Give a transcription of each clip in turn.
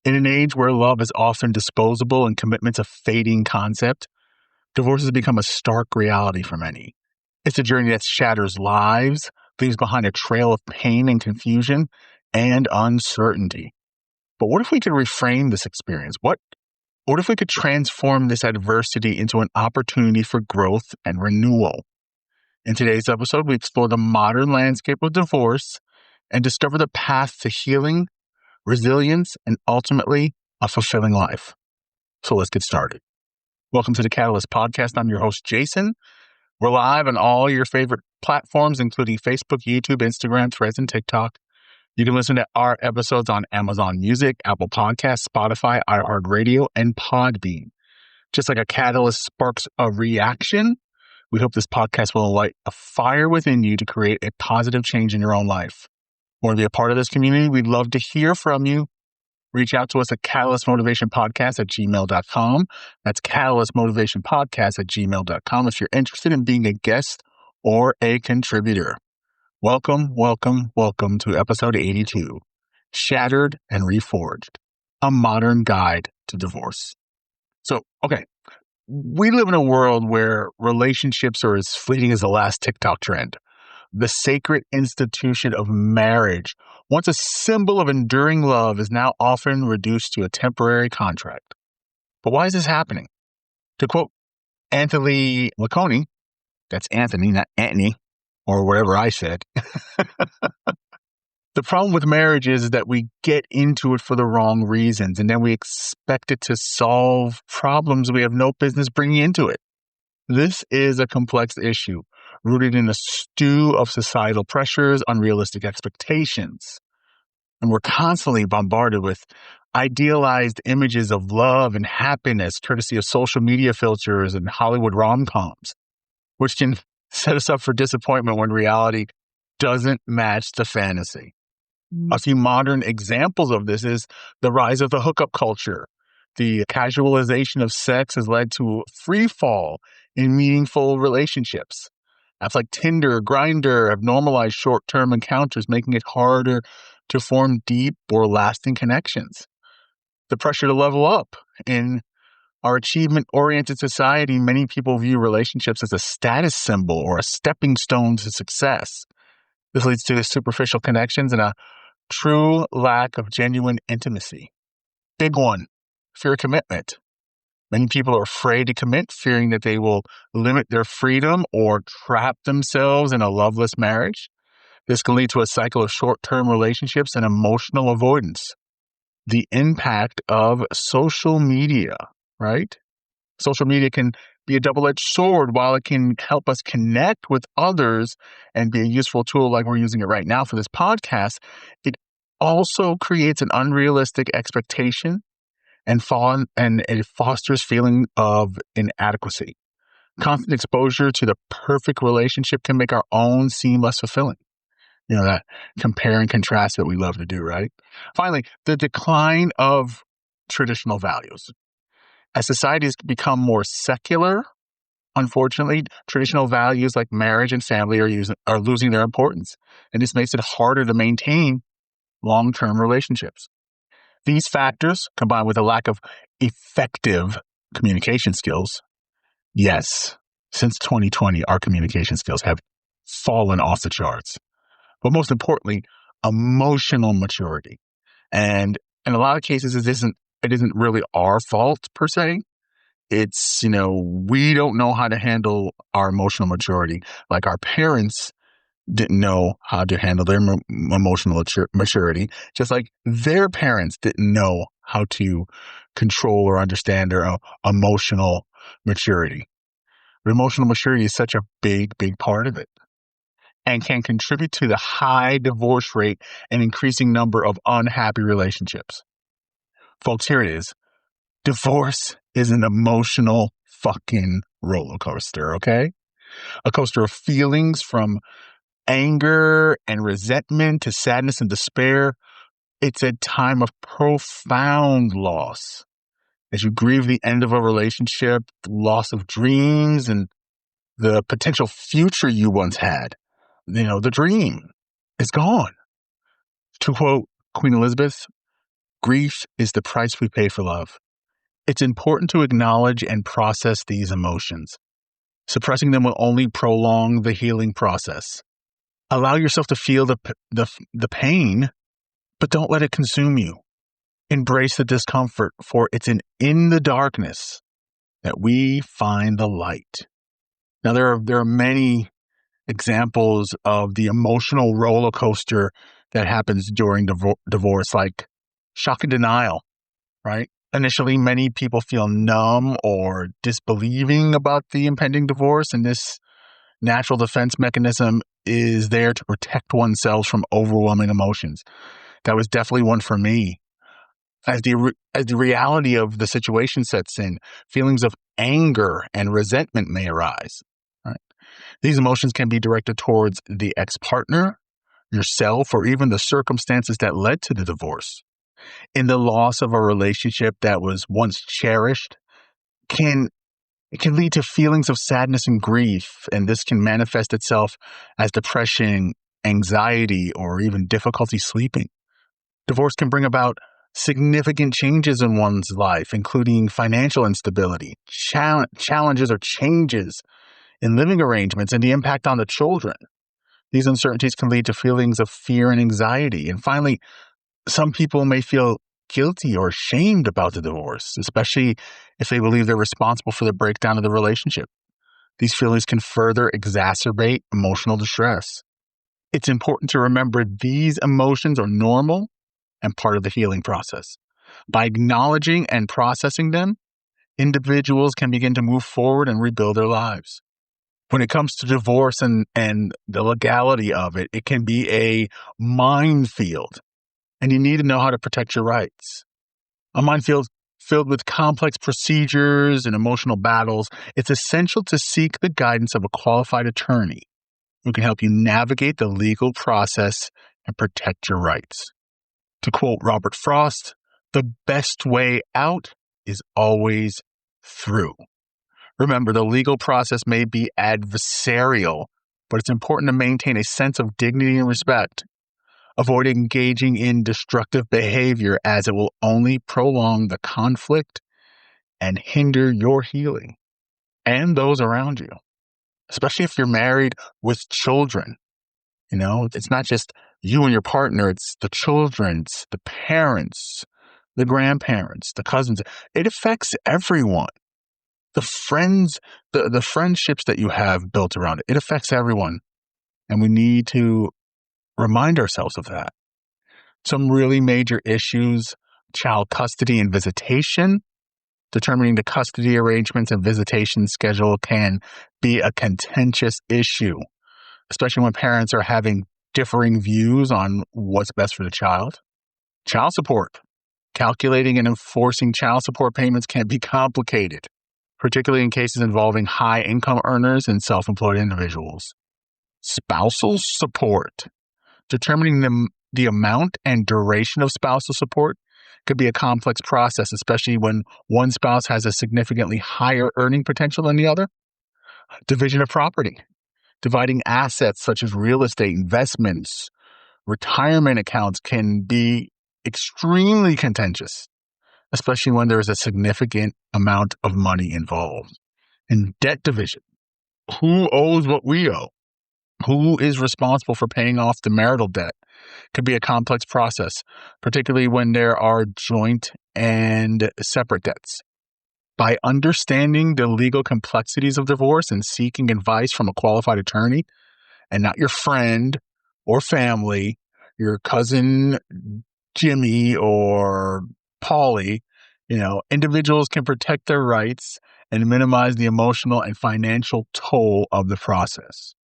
In an age where love is often disposable and commitment's a fading concept, divorce has become a stark reality for many. It's a journey that shatters lives, leaves behind a trail of pain and confusion and uncertainty. But what if we could reframe this experience? What if we could transform this adversity into an opportunity for growth and renewal? In today's episode, we explore the modern landscape of divorce and discover the path to healing, resilience, and ultimately a fulfilling life. So let's get started. Welcome to the Catalyst Podcast. I'm your host, Jason. We're live on all your favorite platforms, including Facebook, YouTube, Instagram, Threads, and TikTok. You can listen to our episodes on Amazon Music, Apple Podcasts, Spotify, iHeartRadio, and Podbean. Just like a catalyst sparks a reaction, we hope this podcast will light a fire within you to create a positive change in your own life. Want to be a part of this community? We'd love to hear from you. Reach out to us at catalystmotivationpodcast@gmail.com. That's catalystmotivationpodcast@gmail.com if you're interested in being a guest or a contributor. Welcome to episode 82, Shattered and Reforged, a modern guide to divorce. So, we live in a world where relationships are as fleeting as the last TikTok trend. The sacred institution of marriage, once a symbol of enduring love, is now often reduced to a temporary contract. But why is this happening? To quote Anthony Lacconi, that's Anthony, not Antony, or whatever I said. The problem with marriage is that we get into it for the wrong reasons, and then we expect it to solve problems we have no business bringing into it. This is a complex issue, rooted in a stew of societal pressures, unrealistic expectations. And we're constantly bombarded with idealized images of love and happiness, courtesy of social media filters and Hollywood rom-coms, which can set us up for disappointment when reality doesn't match the fantasy. A few modern examples of this is the rise of the hookup culture. The casualization of sex has led to free fall in meaningful relationships. Apps like Tinder, Grindr have normalized short-term encounters, making it harder to form deep or lasting connections. The pressure to level up. In our achievement-oriented society, many people view relationships as a status symbol or a stepping stone to success. This leads to superficial connections and a true lack of genuine intimacy. Big one, fear of commitment. Many people are afraid to commit, fearing that they will limit their freedom or trap themselves in a loveless marriage. This can lead to a cycle of short-term relationships and emotional avoidance. The impact of social media, right? Social media can be a double-edged sword. While it can help us connect with others and be a useful tool like we're using it right now for this podcast, it also creates an unrealistic expectation and it fosters feeling of inadequacy. Constant exposure to the perfect relationship can make our own seem less fulfilling. You know, that compare and contrast that we love to do, right? Finally, the decline of traditional values. As society has become more secular, unfortunately, traditional values like marriage and family are losing their importance. And this makes it harder to maintain long-term relationships. These factors, combined with a lack of effective communication skills, yes, since 2020, our communication skills have fallen off the charts. But most importantly, emotional maturity. And in a lot of cases, it isn't really our fault per se. It's, we don't know how to handle our emotional maturity. Like our parents didn't know how to handle their emotional maturity, just like their parents didn't know how to control or understand their emotional maturity. But emotional maturity is such a big part of it and can contribute to the high divorce rate and increasing number of unhappy relationships. Folks, here it is. Divorce is an emotional fucking roller coaster, okay? A coaster of feelings from anger and resentment to sadness and despair. It's a time of profound loss. As you grieve the end of a relationship, the loss of dreams, and the potential future you once had, the dream is gone. To quote Queen Elizabeth, Grief is the price we pay for love. It's important to acknowledge and process these emotions. Suppressing them will only prolong the healing process. Allow yourself to feel the pain, but don't let it consume you. Embrace the discomfort, for it's in the darkness that we find the light. Now, there are many examples of the emotional roller coaster that happens during divorce, like shock and denial, right? Initially, many people feel numb or disbelieving about the impending divorce, and this natural defense mechanism is there to protect oneself from overwhelming emotions. That was definitely one for me. As the reality of the situation sets in, feelings of anger and resentment may arise. Right? These emotions can be directed towards the ex-partner, yourself, or even the circumstances that led to the divorce. In the loss of a relationship that was once cherished, it can lead to feelings of sadness and grief, and this can manifest itself as depression, anxiety, or even difficulty sleeping. Divorce can bring about significant changes in one's life, including financial instability, challenges or changes in living arrangements, and the impact on the children. These uncertainties can lead to feelings of fear and anxiety. And finally, some people may feel guilty or ashamed about the divorce, especially if they believe they're responsible for the breakdown of the relationship. These feelings can further exacerbate emotional distress. It's important to remember these emotions are normal and part of the healing process. By acknowledging and processing them, individuals can begin to move forward and rebuild their lives. When it comes to divorce and the legality of it, it can be a minefield, and you need to know how to protect your rights. A minefield filled with complex procedures and emotional battles, it's essential to seek the guidance of a qualified attorney who can help you navigate the legal process and protect your rights. To quote Robert Frost, the best way out is always through. Remember, the legal process may be adversarial, but it's important to maintain a sense of dignity and respect. Avoid engaging in destructive behavior, as it will only prolong the conflict and hinder your healing and those around you, especially if you're married with children. You know, it's not just you and your partner, it's the children, it's the parents, the grandparents, the cousins. It affects everyone. The friends, the friendships that you have built around it, it affects everyone. And we need to remind ourselves of that. Some really major issues: child custody and visitation. Determining the custody arrangements and visitation schedule can be a contentious issue, especially when parents are having differing views on what's best for the child. Child support. Calculating and enforcing child support payments can be complicated, particularly in cases involving high income earners and self-employed individuals. Spousal support. Determining the amount and duration of spousal support could be a complex process, especially when one spouse has a significantly higher earning potential than the other. Division of property. Dividing assets such as real estate, investments, retirement accounts can be extremely contentious, especially when there is a significant amount of money involved. And debt division. Who owes what we owe? Who is responsible for paying off the marital debt? Could be a complex process, particularly when there are joint and separate debts. By understanding the legal complexities of divorce and seeking advice from a qualified attorney, and not your friend or family, your cousin Jimmy or Polly, individuals can protect their rights and minimize the emotional and financial toll of the process.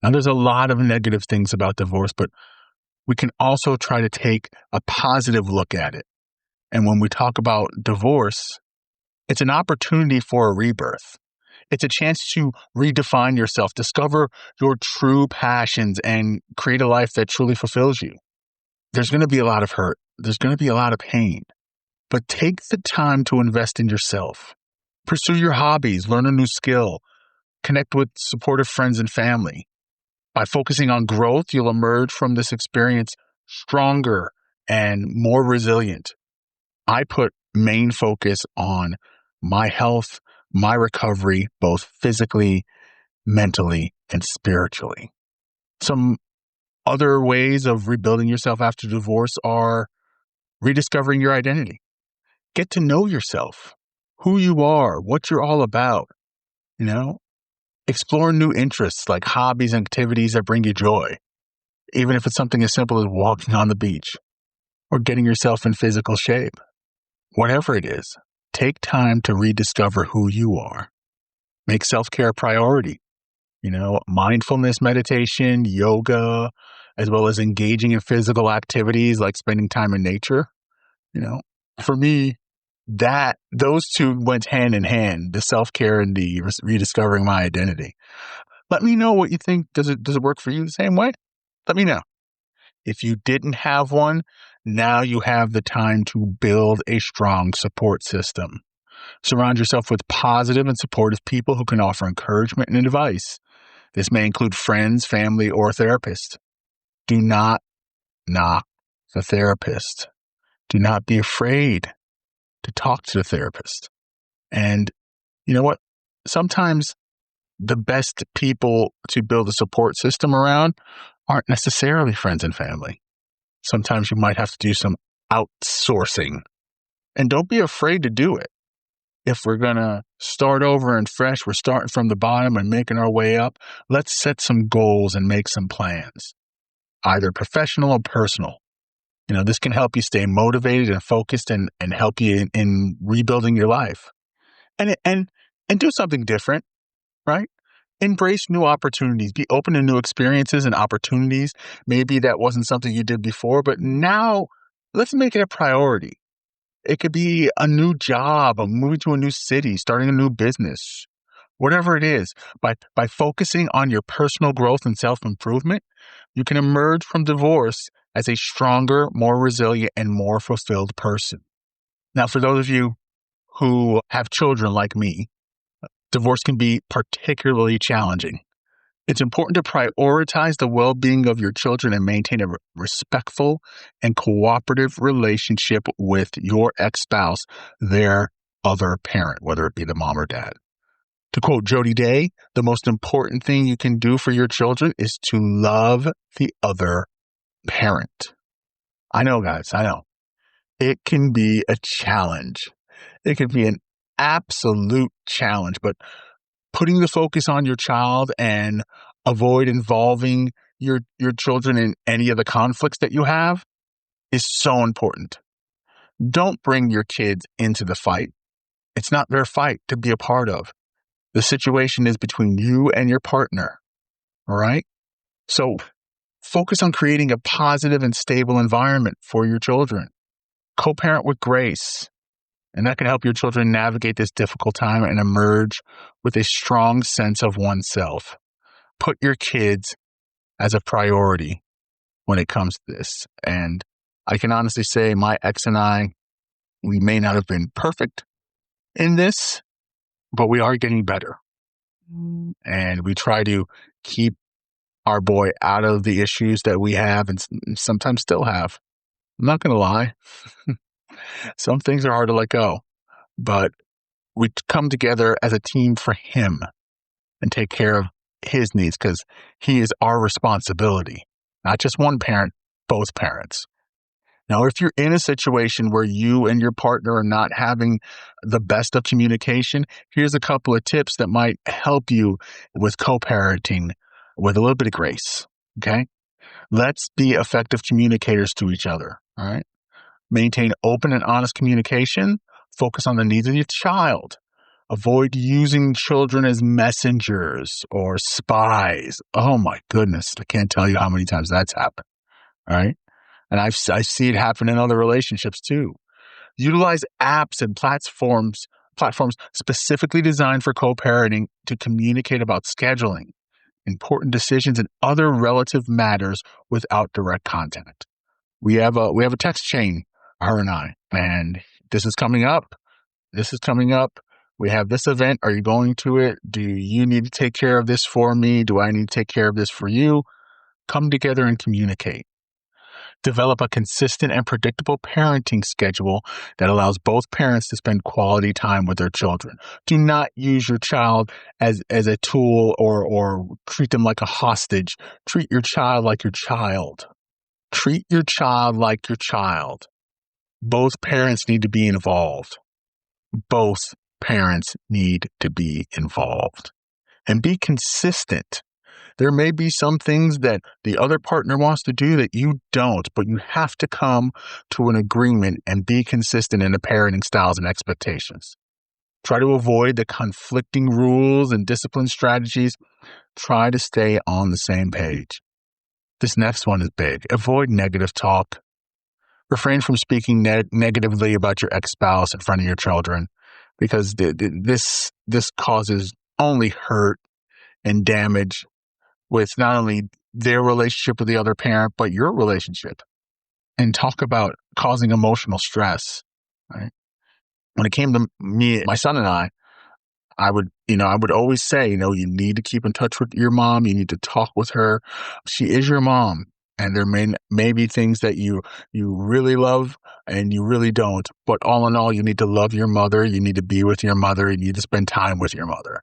Now, there's a lot of negative things about divorce, but we can also try to take a positive look at it. And when we talk about divorce, it's an opportunity for a rebirth. It's a chance to redefine yourself, discover your true passions, and create a life that truly fulfills you. There's going to be a lot of hurt. There's going to be a lot of pain. But take the time to invest in yourself. Pursue your hobbies, learn a new skill, connect with supportive friends and family. By focusing on growth, you'll emerge from this experience stronger and more resilient. I put main focus on my health, my recovery, both physically, mentally, and spiritually. Some other ways of rebuilding yourself after divorce are rediscovering your identity. Get to know yourself, who you are, what you're all about, you know? Explore new interests like hobbies and activities that bring you joy, even if it's something as simple as walking on the beach or getting yourself in physical shape. Whatever it is, take time to rediscover who you are. Make self-care a priority. Mindfulness meditation, yoga, as well as engaging in physical activities like spending time in nature. You know, for me, those two went hand in hand, the self-care and the rediscovering my identity. Let me know what you think. Does it work for you the same way? Let me know. If you didn't have one, now you have the time to build a strong support system. Surround yourself with positive and supportive people who can offer encouragement and advice. This may include friends, family, or a therapist. Do not knock the therapist. Do not be afraid to talk to the therapist. And you know what? Sometimes the best people to build a support system around aren't necessarily friends and family. Sometimes you might have to do some outsourcing. And don't be afraid to do it. If we're going to start over and fresh, we're starting from the bottom and making our way up. Let's set some goals and make some plans, either professional or personal. This can help you stay motivated and focused and help you in rebuilding your life. And do something different, right? Embrace new opportunities. Be open to new experiences and opportunities. Maybe that wasn't something you did before, but now let's make it a priority. It could be a new job, or moving to a new city, starting a new business, whatever it is. By focusing on your personal growth and self-improvement, you can emerge from divorce as a stronger, more resilient, and more fulfilled person. Now, for those of you who have children like me, divorce can be particularly challenging. It's important to prioritize the well-being of your children and maintain a respectful and cooperative relationship with your ex-spouse, their other parent, whether it be the mom or dad. To quote Jody Day, the most important thing you can do for your children is to love the other parent. I know, guys, I know. It can be a challenge. It can be an absolute challenge, but putting the focus on your child and avoid involving your children in any of the conflicts that you have is so important. Don't bring your kids into the fight. It's not their fight to be a part of. The situation is between you and your partner. All right? So focus on creating a positive and stable environment for your children. Co-parent with grace. And that can help your children navigate this difficult time and emerge with a strong sense of oneself. Put your kids as a priority when it comes to this. And I can honestly say my ex and I, we may not have been perfect in this, but we are getting better. And we try to keep our boy out of the issues that we have and sometimes still have. I'm not going to lie. Some things are hard to let go. But we come together as a team for him and take care of his needs because he is our responsibility, not just one parent, both parents. Now, if you're in a situation where you and your partner are not having the best of communication, here's a couple of tips that might help you with co-parenting with a little bit of grace, okay? Let's be effective communicators to each other, all right? Maintain open and honest communication. Focus on the needs of your child. Avoid using children as messengers or spies. Oh my goodness. I can't tell you how many times that's happened. All right. And I see it happen in other relationships too. Utilize apps and platforms specifically designed for co-parenting to communicate about scheduling, important decisions, and other relative matters without direct contact. We have a text chain, her and I, and this is coming up. This is coming up. We have this event. Are you going to it? Do you need to take care of this for me? Do I need to take care of this for you? Come together and communicate. Develop a consistent and predictable parenting schedule that allows both parents to spend quality time with their children. Do not use your child as a tool or treat them like a hostage. Treat your child like your child. Treat your child like your child. Both parents need to be involved. Both parents need to be involved. And be consistent. There may be some things that the other partner wants to do that you don't, but you have to come to an agreement and be consistent in the parenting styles and expectations. Try to avoid the conflicting rules and discipline strategies. Try to stay on the same page. This next one is big. Avoid negative talk. Refrain from speaking negatively about your ex-spouse in front of your children, because this causes only hurt and damage with not only their relationship with the other parent, but your relationship. And talk about causing emotional stress, right? When it came to me, my son and I would always say, you need to keep in touch with your mom. You need to talk with her. She is your mom. And there may be things that you really love and you really don't. But all in all, you need to love your mother. You need to be with your mother. You need to spend time with your mother.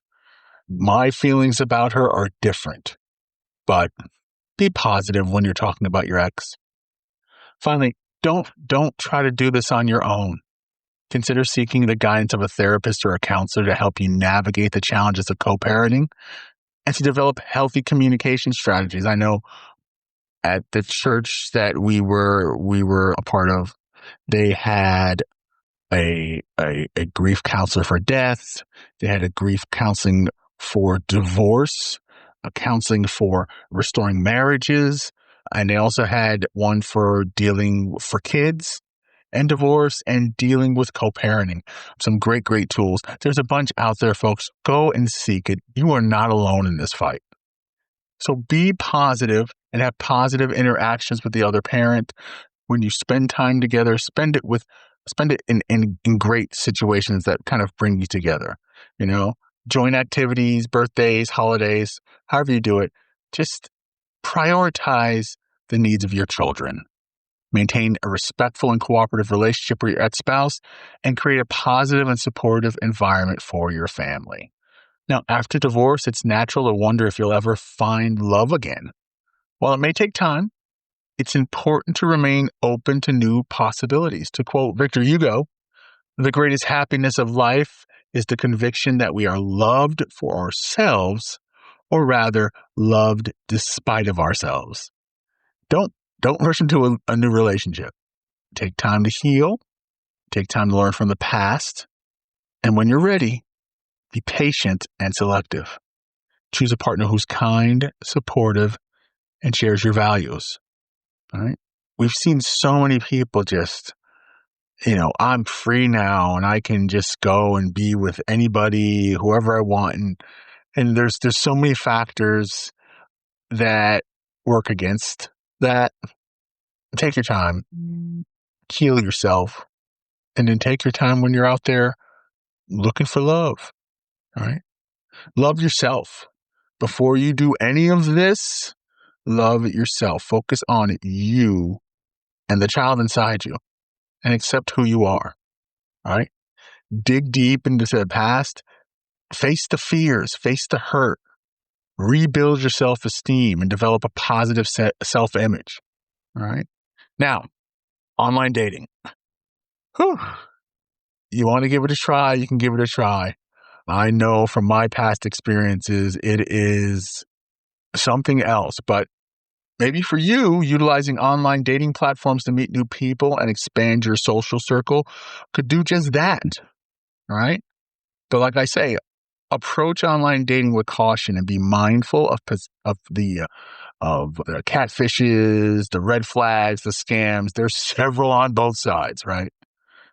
My feelings about her are different, but be positive when you're talking about your ex. Finally, don't try to do this on your own. Consider seeking the guidance of a therapist or a counselor to help you navigate the challenges of co-parenting and to develop healthy communication strategies. I know at the church that we were a part of, they had a grief counselor for death. They had a grief counseling for divorce, a counseling for restoring marriages, and they also had one for dealing for kids and divorce and dealing with co-parenting. Some great tools. There's a bunch out there, folks. Go and seek it. You are not alone in this fight. So be positive and have positive interactions with the other parent. When you spend time together, spend it in great situations that kind of bring you together. Joint activities, birthdays, holidays, however you do it. Just prioritize the needs of your children. Maintain a respectful and cooperative relationship with your ex-spouse and create a positive and supportive environment for your family. Now, after divorce, it's natural to wonder if you'll ever find love again. While it may take time, it's important to remain open to new possibilities. To quote Victor Hugo, the greatest happiness of life is the conviction that we are loved for ourselves, or rather, loved despite of ourselves. Don't rush into a new relationship. Take time to heal. Take time to learn from the past. And when you're ready, be patient and selective. Choose a partner who's kind, supportive, and shares your values. All right? We've seen so many people just, I'm free now and I can just go and be with anybody, whoever I want. And there's so many factors that work against that. Take your time, heal yourself, and then take your time when you're out there looking for love. All right? Love yourself. Before you do any of this, love yourself. Focus on you and the child inside you and accept who you are. All right? Dig deep into the past. Face the fears. Face the hurt. Rebuild your self-esteem and develop a positive self-image. All right? Now, online dating. Whew. You want to give it a try, you can give it a try. I know from my past experiences, it is something else, but maybe for you, utilizing online dating platforms to meet new people and expand your social circle could do just that. All right. So like I say, approach online dating with caution and be mindful of the catfishes, the red flags, the scams. There's several on both sides, right?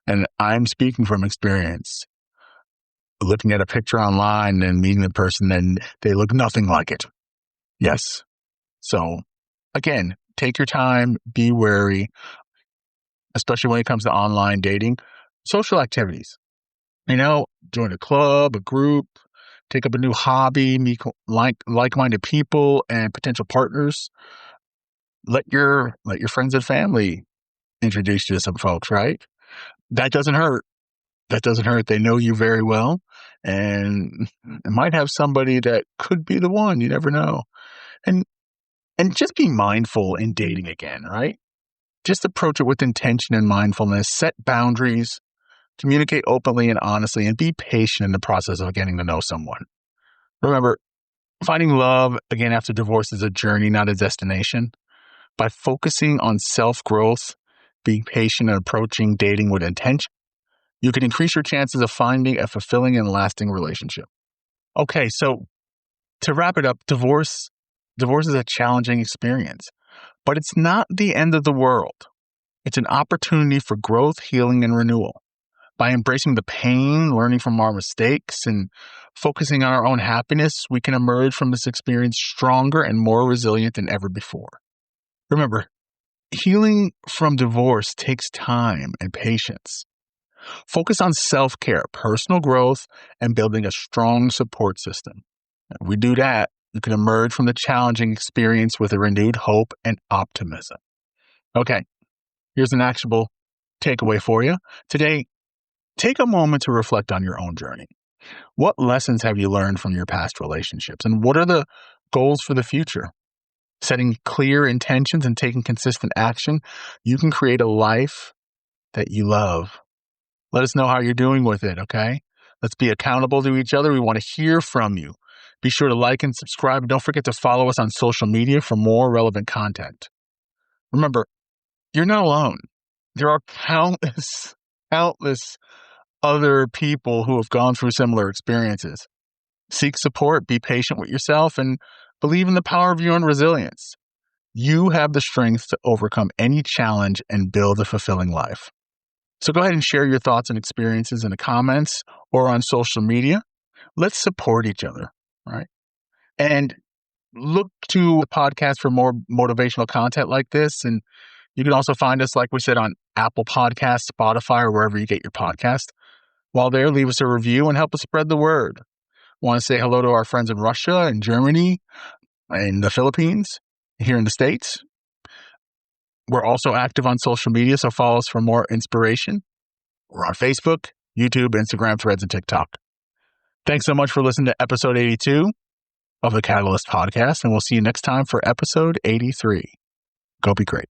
And I'm speaking from experience. Looking at a picture online and meeting the person, and they look nothing like it. Yes. So, again, take your time, be wary, especially when it comes to online dating. Social activities. Join a club, a group, take up a new hobby, meet like-minded people and potential partners. Let your friends and family introduce you to some folks, right? That doesn't hurt. That doesn't hurt. They know you very well, and it might have somebody that could be the one. You never know. And and just be mindful in dating again, right? Just approach it with intention and mindfulness. Set boundaries. Communicate openly and honestly, and be patient in the process of getting to know someone. Remember, finding love again after divorce is a journey, not a destination. By focusing on self growth, being patient, and approaching dating with intention, you can increase your chances of finding a fulfilling and lasting relationship. Okay, so to wrap it up, divorce is a challenging experience, but it's not the end of the world. It's an opportunity for growth, healing, and renewal. By embracing the pain, learning from our mistakes, and focusing on our own happiness, we can emerge from this experience stronger and more resilient than ever before. Remember, healing from divorce takes time and patience. Focus on self-care, personal growth, and building a strong support system. If we do that, you can emerge from the challenging experience with a renewed hope and optimism. Okay, here's an actionable takeaway for you. Today, take a moment to reflect on your own journey. What lessons have you learned from your past relationships? And what are the goals for the future? Setting clear intentions and taking consistent action, you can create a life that you love. Let us know how you're doing with it, okay? Let's be accountable to each other. We want to hear from you. Be sure to like and subscribe. Don't forget to follow us on social media for more relevant content. Remember, you're not alone. There are countless other people who have gone through similar experiences. Seek support, be patient with yourself, and believe in the power of your own resilience. You have the strength to overcome any challenge and build a fulfilling life. So go ahead and share your thoughts and experiences in the comments or on social media. Let's support each other, right? And look to the podcast for more motivational content like this. And you can also find us, like we said, on Apple Podcasts, Spotify, or wherever you get your podcast. While there, leave us a review and help us spread the word. Want to say hello to our friends in Russia and Germany and the Philippines, here in the States. We're also active on social media, so follow us for more inspiration. We're on Facebook, YouTube, Instagram, Threads, and TikTok. Thanks so much for listening to episode 82 of the Catalyst Podcast, and we'll see you next time for episode 83. Go be great.